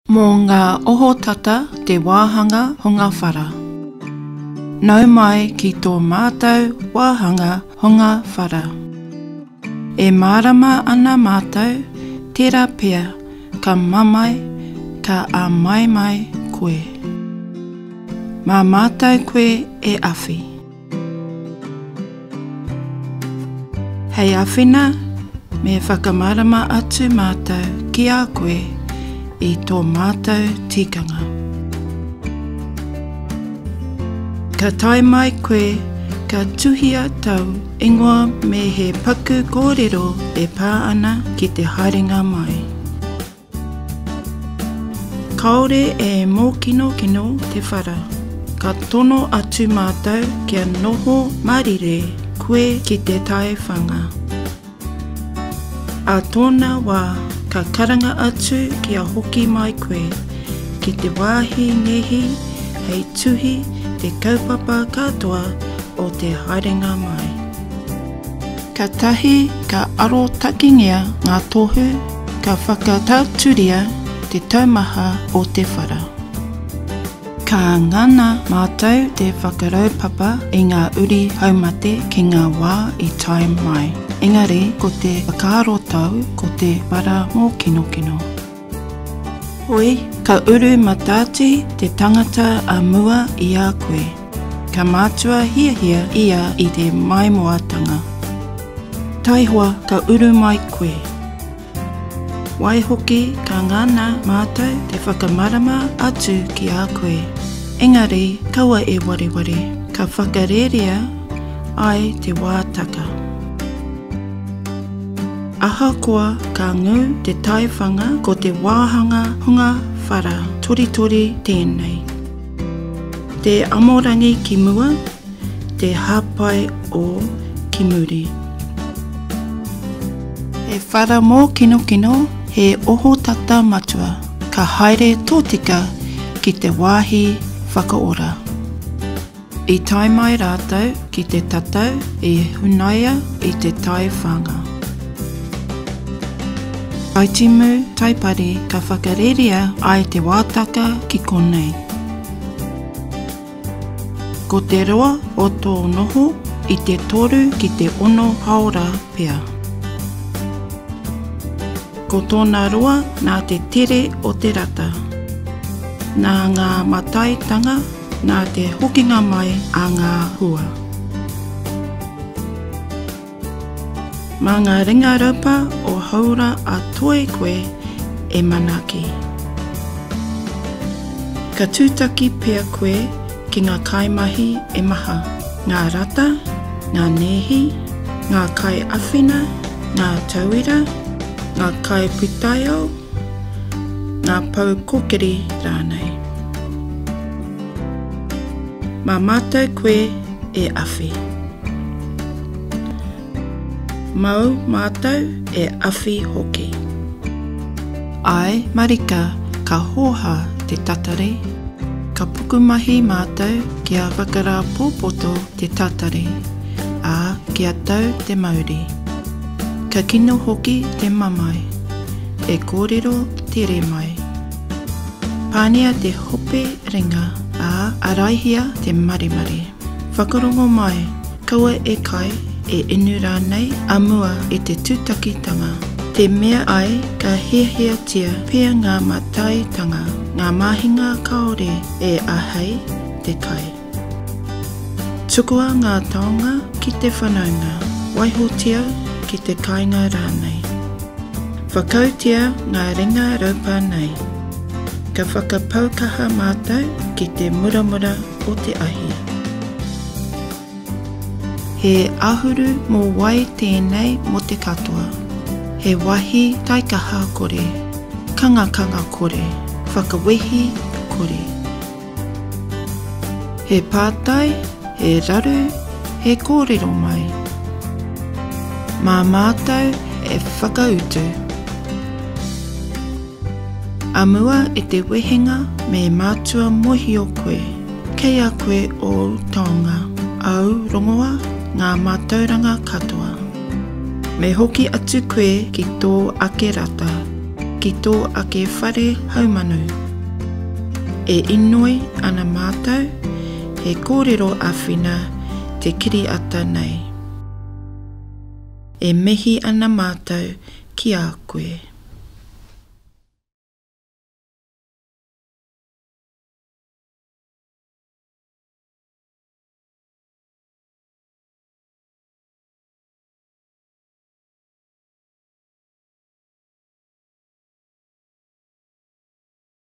Mō ngā ohotata te wāhanga hunga whara. Nau mai ki tō mātou wāhanga hunga whara. E mārama ana mātou, tērā pea, ka mamai, ka a mai mai koe. Mā mātou koe e awhi. Hei awhina, me whakamārama atu mātou ki a koe, i tō mātou tikanga. Ka tai mai koe, ka tuhia tau, ingoa me he paku kōrero e pā ana ki te haringa mai. Kaore e mō kino kino te whara, ka tono atu mātou kia noho marire koe ki te tai whanga. A tōna wā, ka karanga atu kia hoki mai koe, ki te wāhi ngehi, hei tuhi, te kaupapa katoa o te haringa mai. Ka tahi, ka aro takingia ngā tohu, ka whakatauturia te taumaha o te whara. Ka ngana mātou te whakaraupapa i ngā uri haumate ki ngā wā i tai mai. Engari, ko te whakaaro tau, ko te wara mō kino kino. Hoi, ka uru matāti te tangata a mua i a koe. Ka mātua hia hia ia i te maimuatanga. Taihua ka uru mai koe. Waihoki ka ngana mātou te whakamarama atu ki a koe. Engari, kaua e wariwari, ka whakarerea ai te wātaka. Ahakoa ka ngū te taiwhanga ko te wāhanga hunga whara tori tēnei. Te amorangi ki mua, te hapai o ki muri. He whara mō kino kino, he ohotata matua, ka haere tōtika ki te wāhi whakaora. I tai mai rātou ki te tatau, i hunaia i te taiwhanga. Kai timu taipari ka whakarerea ai te wātaka ki konei. Ko te roa o tō noho i te toru ki te ono haora pea. Ko tōna roa nā te tere o te rata. Nā ngā mataitanga, nā te hokinga mai a ngā hua. Mā ngā ringa raupa o haura a toe koe e manaki. Ka tūtaki pea koe ki ngā kaimahi e maha. Ngā rata, ngā nehi, ngā kai awhina, ngā tauira, ngā kai putaiao, ngā pau kokiri rānei. Mā mātou koe e awhi. Mau mātou e awhi hoki. Ai, marika, ka hoha te tatare, ka pukumahi mātou kia whakara pōpoto te tatare, ā kia tau te mauri. Ka kino hoki te mamai, e kōrero te remai. Pānia te hope ringa, ā araihia te marimari. Whakarongo mai, kaua e kai, e inu rānei a mua i te tūtakitanga. Te mea ai ka heaheatia pia ngā mataitanga, ngā mahinga kaore e ahei te kai. Tukua ngā taonga ki te whanaunga, waihotia ki te kainga rānei. Whakautia ngā ringa raupa nei. Ka whakapaukaha mātou ki te muramura o te ahi. He ahuru mō wai tēnei mo te katoa. He wahi taikaha kore, kanga kore, whakawehi kore. He pātai, he raru, he kōrero mai. Mā mātou e whakautu. A mua e te wehenga me mātua mohi o koe. Kei a koe o taonga, au rongoa, ngā mātauranga katoa. Me hoki atu koe ki tō ake rata, ki tō ake whare haumanu. E inoi ana mātou, he kōrero āwhina te kiri ata nei. E mihi ana mātou ki a koe.